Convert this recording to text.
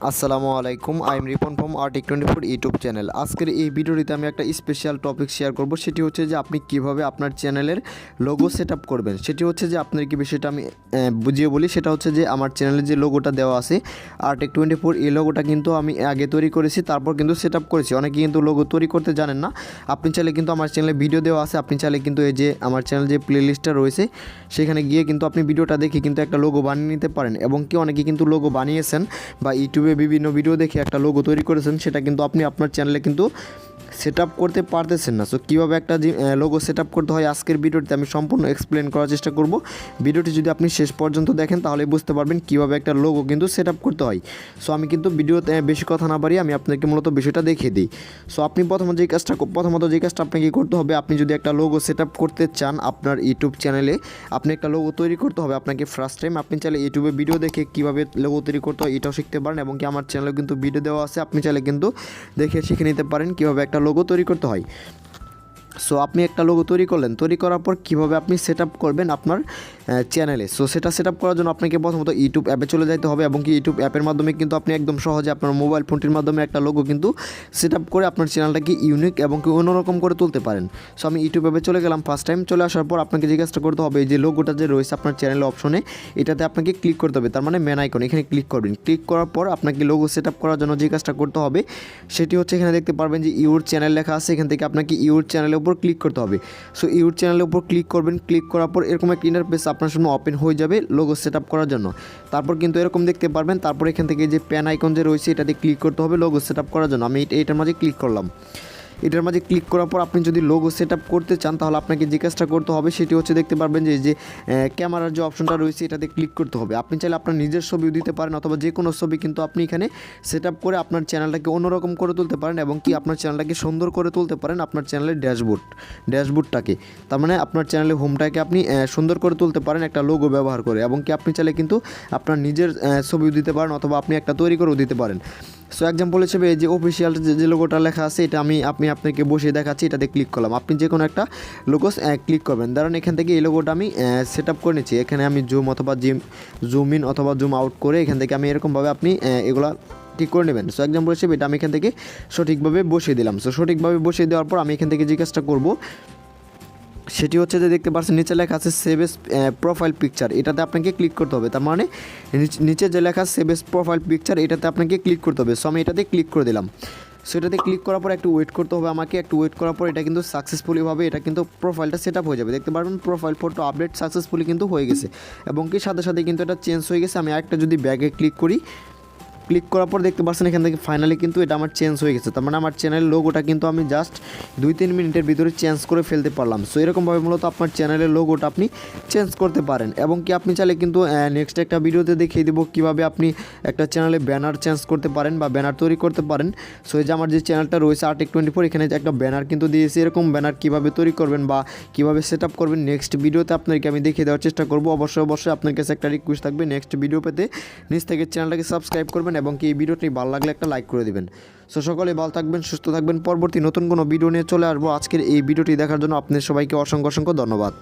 আসসালামু আলাইকুম, I am Ripon from RTech 24 YouTube channel. আজকের এই ভিডিওটিতে আমি একটা স্পেশাল টপিক শেয়ার করব। সেটি হচ্ছে যে আপনি কিভাবে আপনার চ্যানেলের লোগো সেট আপ করবেন। সেটি হচ্ছে যে আপনার কি বিষয়টা আমি বুঝিয়ে বলি। সেটা হচ্ছে যে আমার চ্যানেলের যে লোগোটা দেওয়া আছে RTech 24, এই লোগোটা কিন্তু আমি আগে তৈরি করেছি, তারপর কিন্তু সেট আপ করেছি। অনেকে কিন্তু লোগো তৈরি করতে জানেন না। আপনি চাইলে কিন্তু আমার চ্যানেলে ভিডিও দেওয়া আছে, আপনি চাইলে কিন্তু এই যে আমার চ্যানেল যে প্লে লিস্টটা রয়েছে সেখানে গিয়ে কিন্তু আপনি ভিডিওটা দেখে কিন্তু একটা লোগো বানিয়ে নিতে পারেন। এবং কি অনেকে কিন্তু লোগো বানিয়েছেন বা ইউটিউবে বিভিন্ন ভিডিও দেখে একটা লোগো তৈরি করেছেন, সেটা কিন্তু আপনি আপনার চ্যানেলে কিন্তু সেট আপ করতে পারতেছেন না। সো কীভাবে একটা লোগো সেট আপ করতে হয় আজকের ভিডিওটিতে আমি সম্পূর্ণ এক্সপ্লেন করার চেষ্টা করব। ভিডিওটি যদি আপনি শেষ পর্যন্ত দেখেন তাহলে বুঝতে পারবেন কীভাবে একটা লোগো কিন্তু সেট আপ করতে হয়। সো আমি কিন্তু ভিডিওতে বেশি কথা না বাড়িয়ে আমি আপনাকে মূলত বিষয়টা দেখিয়ে দিই। সো আপনি প্রথমত যে কাজটা আপনাকে করতে হবে, আপনি যদি একটা লোগো সেট আপ করতে চান আপনার ইউটিউব চ্যানেলে, আপনি একটা লোগো তৈরি করতে হবে আপনাকে। ফার্স্ট টাইম আপনি চাইলে ইউটিউবে ভিডিও দেখে কীভাবে লোগো তৈরি করতে হয় এটাও শিখতে পারেন। এবং কি আমার চ্যানেলে কিন্তু ভিডিও দেওয়া আছে, আপনি চাইলে কিন্তু দেখে শিখে নিতে পারেন কীভাবে একটা লোগো তৈরি করতে হয়। সো আপনি একটা লোগো তৈরি করলেন, তৈরি করার পর কীভাবে আপনি সেট আপ করবেন আপনার চ্যানেলে। সো সেটা সেট আপ করার জন্য আপনাকে প্রথমত ইউটিউব অ্যাপে চলে যেতে হবে। এবং কি ইউটিউব অ্যাপের মাধ্যমে কিন্তু আপনি একদম সহজে আপনার মোবাইল ফোনটির মাধ্যমে একটা লোগো কিন্তু সেট আপ করে আপনার চ্যানেলটাকে ইউনিক এবং কি অন্যরকম করে তুলতে পারেন। সো আমি ইউটিউব অ্যাপে চলে গেলাম। ফার্স্ট টাইম চলে আসার পর আপনাকে জিজ্ঞাসা করতে হবে এই যে লোগোটা যে রয়েছে আপনার চ্যানেলের অপশনে, এটাতে আপনাকে ক্লিক করতে হবে, তার মানে ম্যান আইকন, এখানে ক্লিক করবেন। ক্লিক করার পর আপনাকে লোগো সেট আপ করার জন্য যে কাজটা করতে হবে সেটি হচ্ছে এখানে দেখতে পারবেন যে ইউর চ্যানেল লেখা আছে, এখান থেকে আপনাকে ইউর চ্যানেলের উপর ক্লিক করতে হবে। সো ইউর চ্যানেলের উপর ক্লিক করবেন। ক্লিক করার পর এরকম একটা ইন্টারফেস আপনার সামনে ওপেন হয়ে যাবে লোগো সেট আপ করার জন্য। তারপর কিন্তু এরকম দেখতে পারবেন। তারপর এখান থেকে যে প্যান আইকন যে রয়েছে এটাতে ক্লিক করতে হবে লোগো সেট আপ করার জন্য। আমি এটার মাঝে ক্লিক করলাম। এটার মাঝে ক্লিক করার পর আপনি যদি লোগো সেট আপ করতে চান তাহলে আপনাকে যে কাজটা করতে হবে সেটি হচ্ছে দেখতে পারবেন যে ক্যামেরার যে অপশনটা রয়েছে এটাতে ক্লিক করতে হবে। আপনি চাইলে আপনার নিজের ছবিও দিতে পারেন অথবা যে কোনো ছবি কিন্তু আপনি এখানে সেট আপ করে আপনার চ্যানেলটাকে অন্যরকম করে তুলতে পারেন এবং কি আপনার চ্যানেলটাকে সুন্দর করে তুলতে পারেন। আপনার চ্যানেলের ড্যাশবোর্ডটাকে, তার মানে আপনার চ্যানেলের হোমটাকে আপনি সুন্দর করে তুলতে পারেন একটা লোগো ব্যবহার করে। এবং কি আপনি চাইলে কিন্তু আপনার নিজের ছবিও দিতে পারেন অথবা আপনি একটা তৈরি করেও দিতে পারেন। সো এক্সাম্পল হিসেবে এই যে অফিসিয়াল যে লোগোটা লেখা আছে এটা আমি আপনাকে বসিয়ে দেখাচ্ছি। এটাতে ক্লিক করলাম। আপনি যে কোনো একটা লোগো ক্লিক করবেন। ধরুন এখান থেকে এই লোগোটা আমি সেট আপ করে নিচ্ছি। এখানে আমি জুম অথবা জুম ইন অথবা জুম আউট করে এখান থেকে আমি এরকমভাবে আপনি এগুলা ঠিক করে নেবেন। সো এক্সাম্পল হিসেবে এটা আমি এখান থেকে সঠিকভাবে বসিয়ে দিলাম। সো সঠিকভাবে বসিয়ে দেওয়ার পর আমি এখান থেকে যে কাজটা করব সেটি হচ্ছে যে দেখতে পাচ্ছেন নিচে লেখা আছে সেভ এস প্রোফাইল পিকচার, এটাতে আপনাকে ক্লিক করতে হবে। তার মানে নিচে যে লেখা সেভ এস প্রোফাইল পিকচার এটাতে আপনাকে ক্লিক করতে হবে। সো আমি এটাতে ক্লিক করে দিলাম। সো এটাতে ক্লিক করার পর একটু ওয়েট করতে হবে আমাকে। একটু ওয়েট করার পর এটা কিন্তু সাকসেসফুলিভাবে এটা কিন্তু প্রোফাইলটা সেট আপ হয়ে যাবে। দেখতে পারবেন প্রোফাইল ফটো আপডেট সাকসেসফুলি কিন্তু হয়ে গেছে এবং কি সাথে সাথে কিন্তু এটা চেঞ্জ হয়ে গেছে। আমি আরেকটা যদি ব্যাগে ক্লিক করি, ক্লিক করার পর দেখতে পাচ্ছেন এখান থেকে ফাইনালি কিন্তু এটা আমার চেঞ্জ হয়ে গেছে। তার মানে আমার চ্যানেলের লোগোটা কিন্তু আমি জাস্ট 2-3 মিনিটের ভিতরে চেঞ্জ করে ফেলতে পারলাম। সো এরকমভাবে মূলত আপনার চ্যানেলের লোগোটা আপনি চেঞ্জ করতে পারেন। এবং কি আপনি চাইলে কিন্তু নেক্সট একটা ভিডিওতে দেখিয়ে দেবো কীভাবে আপনি একটা চ্যানেলে ব্যানার চেঞ্জ করতে পারেন বা ব্যানার তৈরি করতে পারেন। সো এই যে আমার যে চ্যানেলটা রয়েছে RTech 24, এখানে যে একটা ব্যানার কিন্তু দিয়েছি, এরকম ব্যানার কীভাবে তৈরি করবেন বা কীভাবে সেট আপ করবেন নেক্সট ভিডিওতে আপনাকে আমি দেখিয়ে দেওয়ার চেষ্টা করবো। অবশ্যই আপনার কাছে একটা রিকোয়েস্ট থাকবে, নেক্সট ভিডিও পেতে নিজ থেকে চ্যানেলটাকে সাবস্ক্রাইব করবেন এবং কি এই ভিডিওটি ভালো লাগলে একটা লাইক করে দিবেন। সো সকলে ভালো থাকবেন, সুস্থ থাকবেন। পরবর্তী নতুন কোনো ভিডিও নিয়ে চলে আসবো। আজকের এই ভিডিওটি দেখার জন্য আপনাদের সবাইকে অসংখ্য ধন্যবাদ।